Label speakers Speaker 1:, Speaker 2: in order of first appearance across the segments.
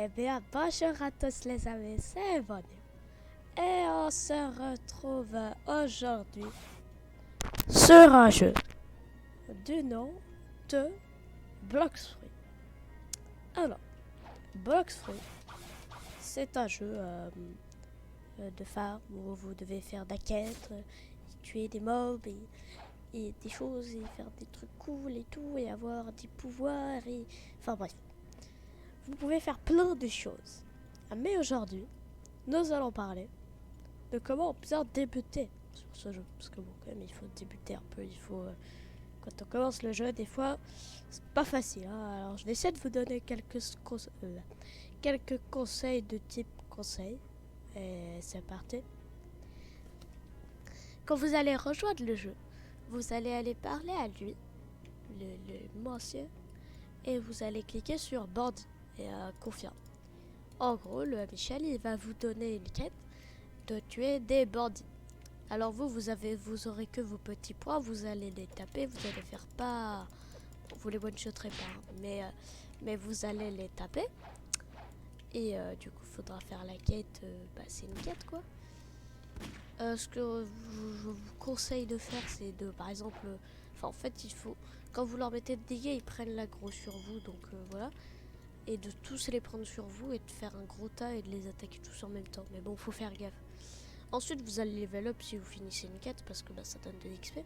Speaker 1: Eh bien, bonjour à tous les amis, c'est Bonnie. Et on se retrouve aujourd'hui sur un jeu du nom de Blox Fruit. Alors, Blox Fruit, c'est un jeu de farm où vous devez faire des quêtes, tuer des mobs et des choses et faire des trucs cool et tout et avoir des pouvoirs et... Enfin bref, vous pouvez faire plein de choses. Mais aujourd'hui, nous allons parler de comment bien débuter sur ce jeu. Parce que bon, quand même, il faut débuter un peu. Il faut, quand on commence le jeu, des fois, c'est pas facile. Hein. Alors, je vais essayer de vous donner quelques conseils de type conseil. Et c'est parti. Quand vous allez rejoindre le jeu, vous allez aller parler à lui, le monsieur, et vous allez cliquer sur bandit et confirme. En gros, le Michel, il va vous donner une quête de tuer des bandits. Alors vous aurez que vos petits points, vous allez les taper, vous allez faire pas... Vous les one-shotterez pas, hein, mais vous allez les taper. Et du coup, il faudra faire la quête, c'est une quête quoi. Ce que je vous conseille de faire, c'est de, par exemple... en fait, il faut... Quand vous leur mettez de dégâts, ils prennent l'aggro sur vous, donc voilà. Et de tous les prendre sur vous et de faire un gros tas et de les attaquer tous en même temps. Mais bon, faut faire gaffe. Ensuite, vous allez level up si vous finissez une quête parce que ça donne de l'XP.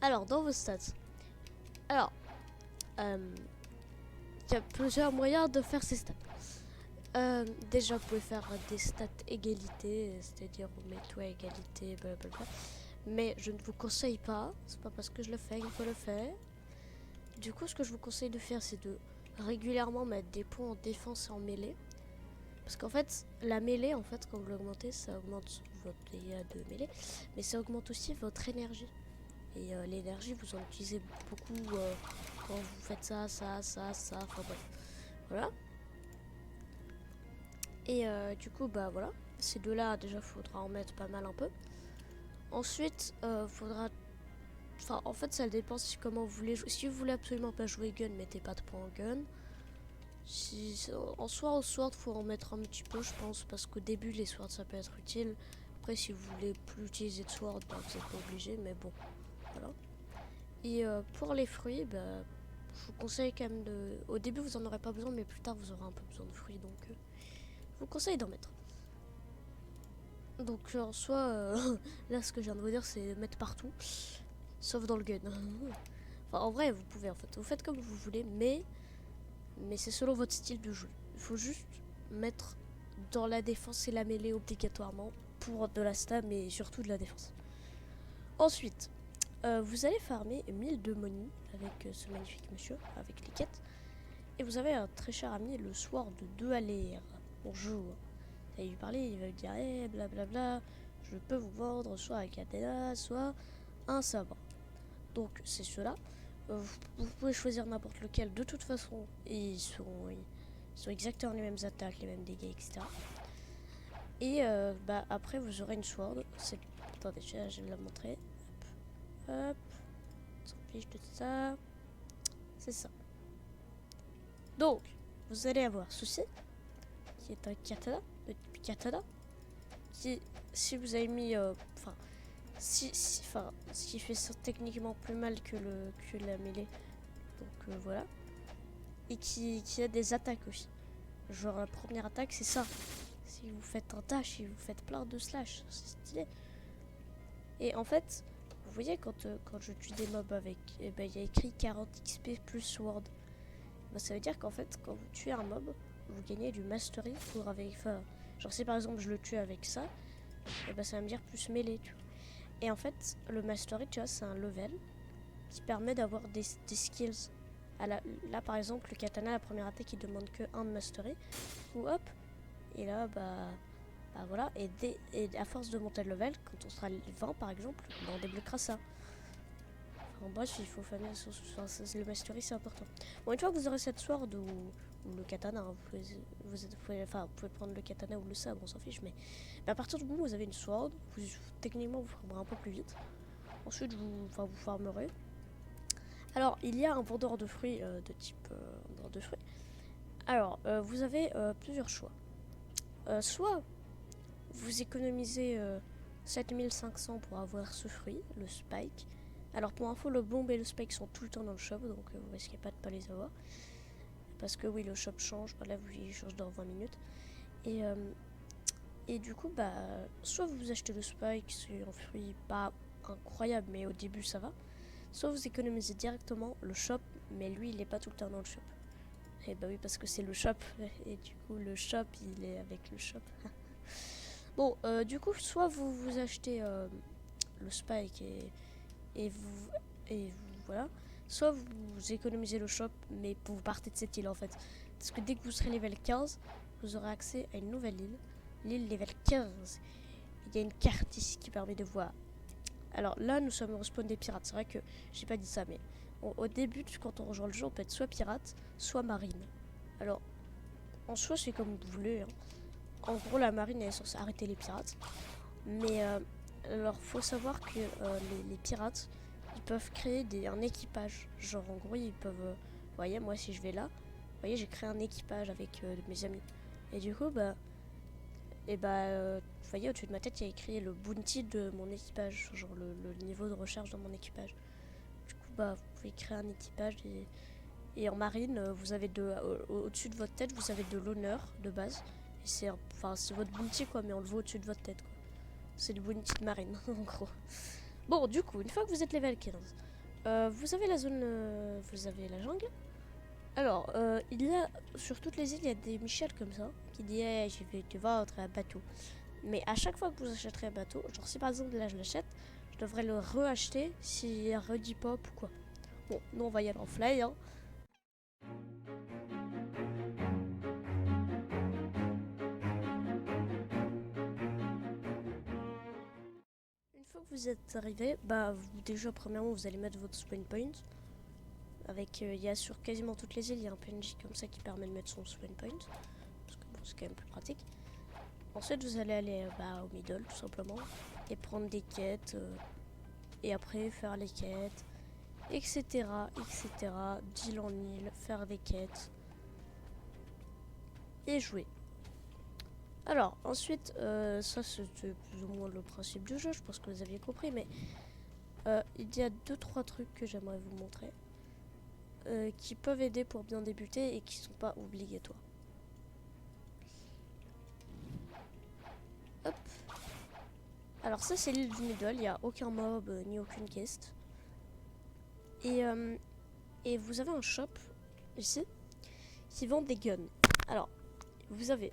Speaker 1: Alors, dans vos stats, alors, il y a plusieurs moyens de faire ces stats. Déjà, vous pouvez faire des stats égalité, c'est-à-dire vous mettez à égalité, blablabla. Mais je ne vous conseille pas, c'est pas parce que je le fais qu'il faut le faire. Du coup, ce que je vous conseille de faire, c'est de régulièrement mettre des points en défense et en mêlée. Parce qu'en fait, la mêlée, en fait, quand vous l'augmentez, ça augmente votre dégât de mêlée, mais ça augmente aussi votre énergie. Et l'énergie, vous en utilisez beaucoup quand vous faites ça, enfin bref. Voilà. Et du coup, voilà. Ces deux-là, déjà, faudra en mettre pas mal un peu. Ensuite, faudra... Enfin, en fait, ça dépend comment vous voulez jouer. Si vous voulez absolument pas jouer gun, mettez pas de points en gun. En soi, au sword, faut en mettre un petit peu, je pense, parce qu'au début, les swords, ça peut être utile. Après, si vous voulez plus utiliser de sword, vous n'êtes pas obligé, mais bon, voilà. Et pour les fruits, je vous conseille quand même de... Au début, vous en aurez pas besoin, mais plus tard, vous aurez un peu besoin de fruits, donc je vous conseille d'en mettre. Donc, en soi, là, ce que je viens de vous dire, c'est mettre partout, sauf dans le gun. Enfin, en vrai, vous pouvez, en fait. Vous faites comme vous voulez, mais c'est selon votre style de jeu. Il faut juste mettre dans la défense et la mêlée obligatoirement pour de la stam et surtout de la défense. Ensuite, vous allez farmer 1000 de money avec ce magnifique monsieur, avec les quêtes. Et vous avez un très cher ami, le Sword de Alér. Bonjour. Vous allez lui parler, il va lui dire hey, blablabla, je peux vous vendre soit un katana, soit un sabre. Donc c'est cela. Vous pouvez choisir n'importe lequel de toute façon. Ils sont exactement les mêmes attaques, les mêmes dégâts, etc. Et après vous aurez une sword. Attendez, je vais la montrer. Hop. On s'en fiche de ça. C'est ça. Donc, vous allez avoir ceci, qui est un katana. Si vous avez mis... ce qui fait ça techniquement plus mal que la mêlée. Donc voilà. Et qui a des attaques aussi. Genre la première attaque c'est ça. Si vous faites un dash, si vous faites plein de slash, c'est stylé. Et en fait, vous voyez quand je tue des mobs avec, il y a écrit 40 XP plus sword. Ça veut dire qu'en fait quand vous tuez un mob, vous gagnez du mastery pour avec... genre si par exemple je le tue avec ça, ça va me dire plus mêlée, tu vois. Et en fait, le mastery, tu vois, c'est un level qui permet d'avoir des skills. Là, par exemple, le katana, la première attaque, il demande que 1 de mastery. Ou hop, et là, voilà. Et à force de monter le level, quand on sera 20 par exemple, on débloquera ça. En bref, il faut faire le mastery, c'est important. Bon, une fois que vous aurez cette sword ou le katana, hein, vous pouvez prendre le katana ou le sabre, on s'en fiche, mais à partir du moment où vous avez une sword, techniquement vous farmerez un peu plus vite. Ensuite, vous farmerez. Alors, il y a un vendeur de fruits de type vendeur de fruits. Alors, vous avez plusieurs choix. Soit vous économisez 7500 pour avoir ce fruit, le spike. Alors pour info, le bombe et le spike sont tout le temps dans le shop, donc vous risquez pas de pas les avoir. Parce que oui, le shop change, là il change dans 20 minutes. Et du coup, bah, soit vous achetez le spike, c'est un fruit pas incroyable, mais au début ça va. Soit vous économisez directement le shop, mais lui il est pas tout le temps dans le shop. Et bah oui, parce que c'est le shop, et du coup le shop il est avec le shop. Bon, du coup, soit vous achetez le spike et vous voilà, soit vous économisez le shop, mais vous partez de cette île en fait. Parce que dès que vous serez level 15, vous aurez accès à une nouvelle île, l'île level 15. Il y a une carte ici qui permet de voir. Alors là, nous sommes au respawn des pirates. C'est vrai que j'ai pas dit ça, mais au début, quand on rejoint le jeu, on peut être soit pirate, soit marine. Alors, en soi, c'est comme vous voulez. Hein. En gros, la marine est censée arrêter les pirates. Mais alors, faut savoir que les pirates, ils peuvent créer un équipage. Genre, en gros, ils peuvent... vous voyez, moi, si je vais là, vous voyez, j'ai créé un équipage avec mes amis. Et du coup, vous voyez, au-dessus de ma tête, il y a écrit le bounty de mon équipage. Genre, le niveau de recherche dans mon équipage. Du coup, vous pouvez créer un équipage et en marine, vous avez au-dessus de votre tête, vous avez de l'honneur de base. Et c'est votre bounty, quoi, mais on le voit au-dessus de votre tête, quoi. C'est le bounty de marine, en gros. Bon, du coup, une fois que vous êtes level 15, vous avez la zone, vous avez la jungle. Alors, il y a, sur toutes les îles, il y a des Michel comme ça, qui disent hey, je vais te vendre un bateau. Mais à chaque fois que vous achèterez un bateau, genre si par exemple là je l'achète, je devrais le re-acheter s'il redit pop ou quoi. Bon, nous on va y aller en fly, hein. Une fois que vous êtes arrivé, déjà premièrement vous allez mettre votre spawn point. Avec, il y a sur quasiment toutes les îles, il y a un PNJ comme ça qui permet de mettre son spawn point. Parce que bon, c'est quand même plus pratique. Ensuite vous allez aller au middle tout simplement. Et prendre des quêtes. Et après faire les quêtes. Etc. etc. D'île en île, faire des quêtes. Et jouer. Alors, ensuite, ça c'était plus ou moins le principe du jeu, je pense que vous aviez compris, mais il y a 2-3 trucs que j'aimerais vous montrer qui peuvent aider pour bien débuter et qui sont pas obligatoires. Hop. Alors ça c'est l'île du middle, il n'y a aucun mob ni aucune quest. Et vous avez un shop ici qui vend des guns. Alors, vous avez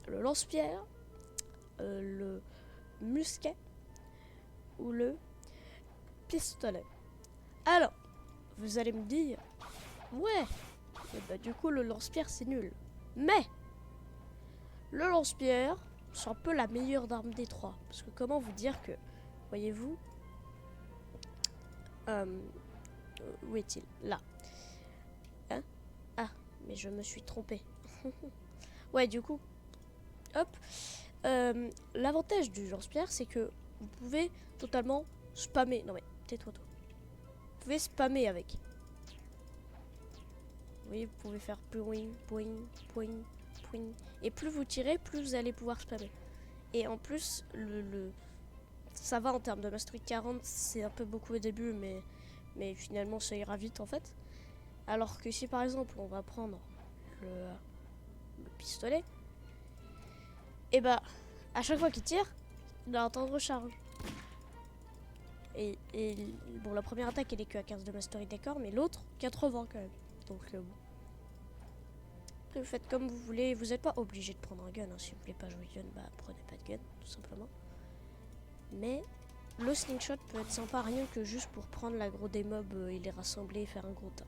Speaker 1: le lance-pierre, le musquet ou le pistolet. Alors, vous allez me dire, ouais, du coup le lance-pierre c'est nul. Mais, le lance-pierre, c'est un peu la meilleure arme des trois. Parce que comment vous dire que, voyez-vous, où est-il? Là. Hein? Ah, mais je me suis trompée. Ouais, du coup, hop. L'avantage du lance-pierre, c'est que vous pouvez totalement spammer. Non mais, tais-toi toi. Vous pouvez spammer avec. Vous voyez, vous pouvez faire point, point, point, point. Et plus vous tirez, plus vous allez pouvoir spammer. Et en plus, ça va en termes de mastery 40, c'est un peu beaucoup au début, mais finalement ça ira vite en fait. Alors que si par exemple on va prendre le pistolet, et à chaque fois qu'il tire, il a un temps de recharge. Et bon, la première attaque elle est que à 15 de mastery, d'accord, mais l'autre 80 quand même. Donc bon. Après vous faites comme vous voulez, vous n'êtes pas obligé de prendre un gun, hein. Si vous voulez pas jouer gun, prenez pas de gun, tout simplement. Mais le slingshot peut être sympa rien que juste pour prendre l'aggro des mobs et les rassembler et faire un gros tas.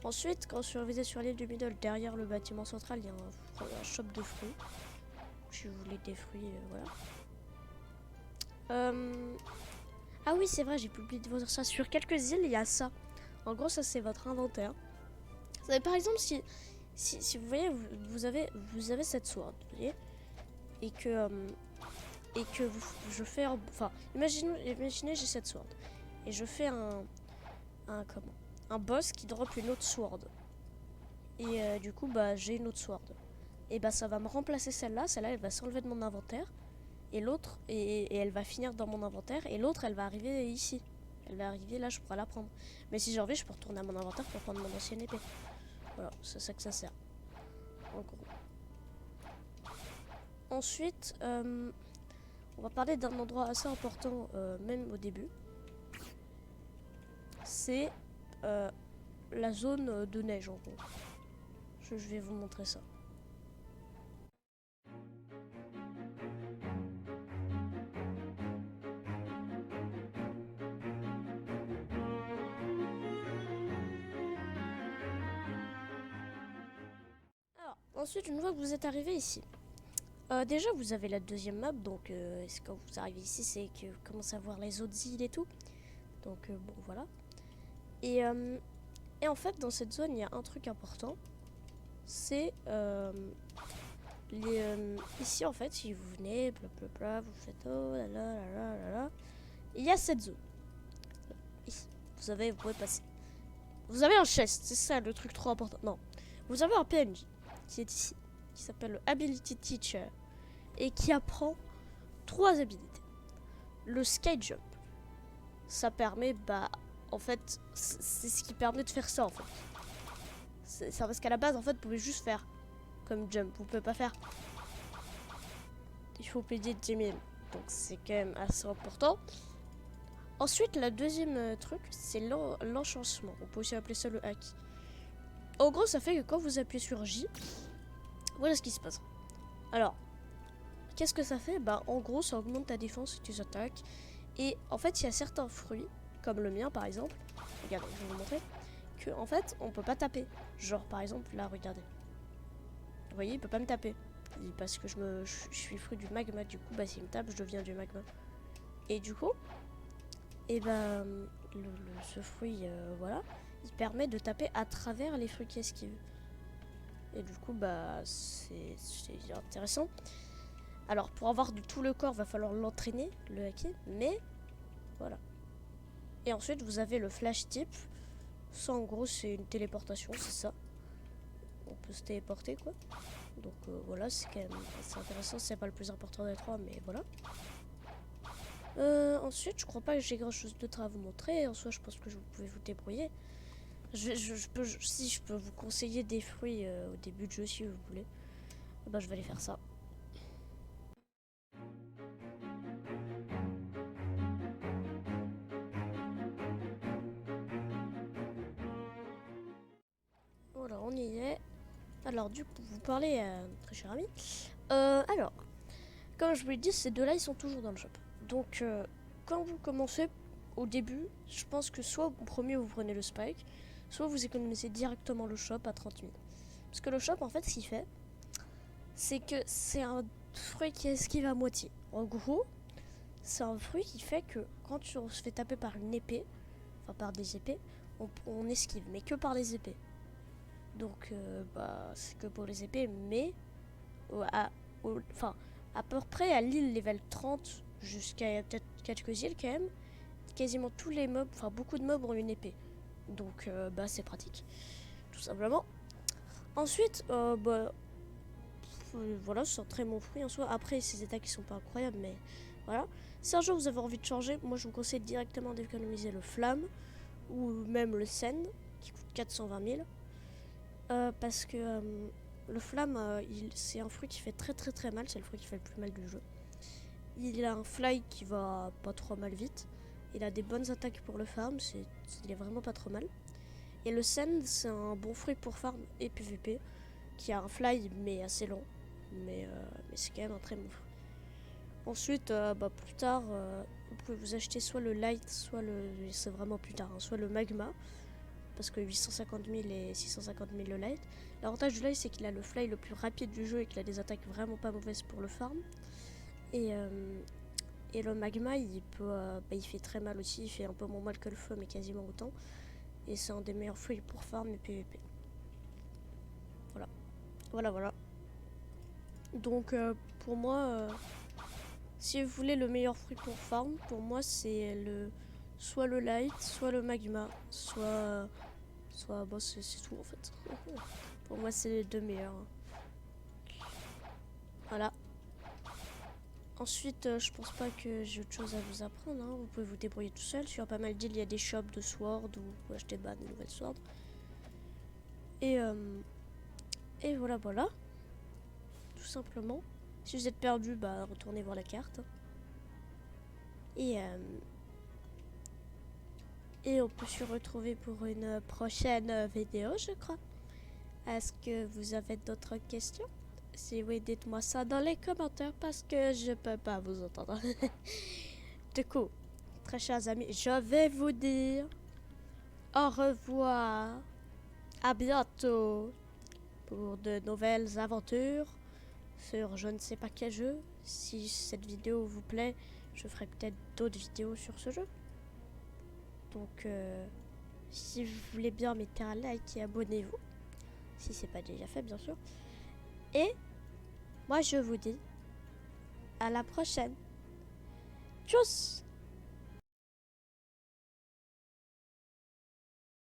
Speaker 1: Ensuite, quand vous êtes sur l'île du middle, derrière le bâtiment central, il y a un shop de fruits. Si vous voulez des fruits, voilà. Ah oui, c'est vrai, j'ai oublié de vous dire ça. Sur quelques îles, il y a ça. En gros, ça c'est votre inventaire. Vous savez, par exemple, si vous voyez, vous avez cette sword, vous voyez, et que je fais, enfin, imaginez j'ai cette sword et je fais un boss qui drop une autre sword. Et du coup, bah, j'ai une autre sword. Et bah, ça va me remplacer celle-là. Celle-là, elle va s'enlever de mon inventaire. Et l'autre, et elle va finir dans mon inventaire. Et l'autre, elle va arriver ici. Elle va arriver là, je pourrai la prendre. Mais si j'ai envie, je peux retourner à mon inventaire pour prendre mon ancienne épée. Voilà, c'est ça que ça sert. En gros. Ensuite, on va parler d'un endroit assez important, même au début. C'est la zone de neige, en gros. Je vais vous montrer ça. Alors, ensuite, une fois que vous êtes arrivé ici, déjà vous avez la deuxième map, donc quand vous arrivez ici, c'est que vous commencez à voir les autres îles et tout. Donc bon, voilà. Et en fait, dans cette zone, il y a un truc important. C'est ici, en fait, si vous venez, blablabla, vous faites oh là là là là là là. Il y a cette zone. Ici, vous pouvez passer. Vous avez un chest, c'est ça le truc trop important. Non, vous avez un PNJ qui est ici, qui s'appelle le Ability Teacher et qui apprend 3 habilités. Le Sky Jump, ça permet, bah, en fait, c'est ce qui permet de faire ça, en fait. C'est parce qu'à la base, en fait, vous pouvez juste faire comme jump, vous pouvez pas faire. Il faut payer 10 000, donc c'est quand même assez important. Ensuite, la deuxième truc, c'est l'enchantement. On peut aussi appeler ça le hack. En gros, ça fait que quand vous appuyez sur J, voilà ce qui se passe. Alors, qu'est-ce que ça fait? Bah, en gros, ça augmente ta défense et tes attaques. Et en fait, il y a certains fruits, comme le mien par exemple. Regardez, je vais vous montrer. Que en fait, on peut pas taper. Genre, par exemple, là, regardez. Vous voyez, il peut pas me taper. Parce que je suis fruit du magma. Du coup, bah, s'il me tape, je deviens du magma. Et du coup, et bah, ce fruit, voilà, il permet de taper à travers les fruits qui esquivent. Et du coup, bah, c'est intéressant. Alors, pour avoir de tout le corps, va falloir l'entraîner, le hacker, mais voilà. Et ensuite, vous avez le flash type. Ça, en gros, c'est une téléportation, c'est ça. On peut se téléporter, quoi. Donc voilà, c'est quand même assez intéressant. C'est pas le plus important des trois, mais voilà. Ensuite, je crois pas que j'ai grand chose d'autre à vous montrer. En soi, je pense que vous pouvez vous débrouiller. Si je peux vous conseiller des fruits au début de jeu, si vous voulez, bah, je vais aller faire ça. Voilà, on y est. Alors, du coup, vous parlez à notre cher ami. Alors, comme je vous l'ai dit, ces deux-là, ils sont toujours dans le shop. Donc, quand vous commencez au début, je pense que soit au premier, vous prenez le spike, soit vous économisez directement le shop à 30 000. Parce que le shop, en fait, ce qu'il fait, c'est que c'est un fruit qui esquive à moitié. En gros, c'est un fruit qui fait que quand on se fait taper par une épée, enfin par des épées, on esquive, mais que par les épées. Donc, bah, c'est que pour les épées, mais à peu près à l'île level 30 jusqu'à peut-être quelques îles quand même, quasiment tous les mobs, enfin beaucoup de mobs ont une épée. Donc, bah, c'est pratique, tout simplement. Ensuite, voilà, c'est un très bon fruit en soi. Après, ces attaques qui sont pas incroyables, mais voilà. Si un jour vous avez envie de changer, moi je vous conseille directement d'économiser le flamme ou même le send qui coûte 420 000. Parce que le flamme, c'est un fruit qui fait très très très mal. C'est le fruit qui fait le plus mal du jeu. Il a un fly qui va pas trop mal vite. Il a des bonnes attaques pour le farm. Il est vraiment pas trop mal. Et le send, c'est un bon fruit pour farm et PVP. Qui a un fly mais assez lent. Mais c'est quand même un très bon fruit. Ensuite, plus tard, vous pouvez vous acheter soit le light, soit c'est vraiment plus tard, hein, soit le magma. Parce que 850 000 et 650 000 le light. L'avantage du light, c'est qu'il a le fly le plus rapide du jeu et qu'il a des attaques vraiment pas mauvaises pour le farm. Et le magma, il fait très mal aussi. Il fait un peu moins mal que le feu, mais quasiment autant. Et c'est un des meilleurs fruits pour farm et PVP. Voilà. Donc pour moi, si vous voulez le meilleur fruit pour farm, pour moi c'est soit le light, soit le magma, soit c'est tout en fait. Pour moi, c'est les deux meilleurs. Voilà. Ensuite, je pense pas que j'ai autre chose à vous apprendre. Hein. Vous pouvez vous débrouiller tout seul. Sur pas mal d'îles, il y a des shops de sword où vous pouvez acheter des nouvelles swords. Et voilà, voilà. Tout simplement. Si vous êtes perdu, bah retournez voir la carte. Et on peut se retrouver pour une prochaine vidéo, je crois. Est-ce que vous avez d'autres questions? Si oui, dites-moi ça dans les commentaires parce que je peux pas vous entendre. Du coup, très chers amis, je vais vous dire au revoir. À bientôt pour de nouvelles aventures sur je ne sais pas quel jeu. Si cette vidéo vous plaît, je ferai peut-être d'autres vidéos sur ce jeu. Donc, si vous voulez bien, mettez un like et abonnez-vous. Si c'est pas déjà fait, bien sûr. Et moi, je vous dis à la prochaine. Tchuss!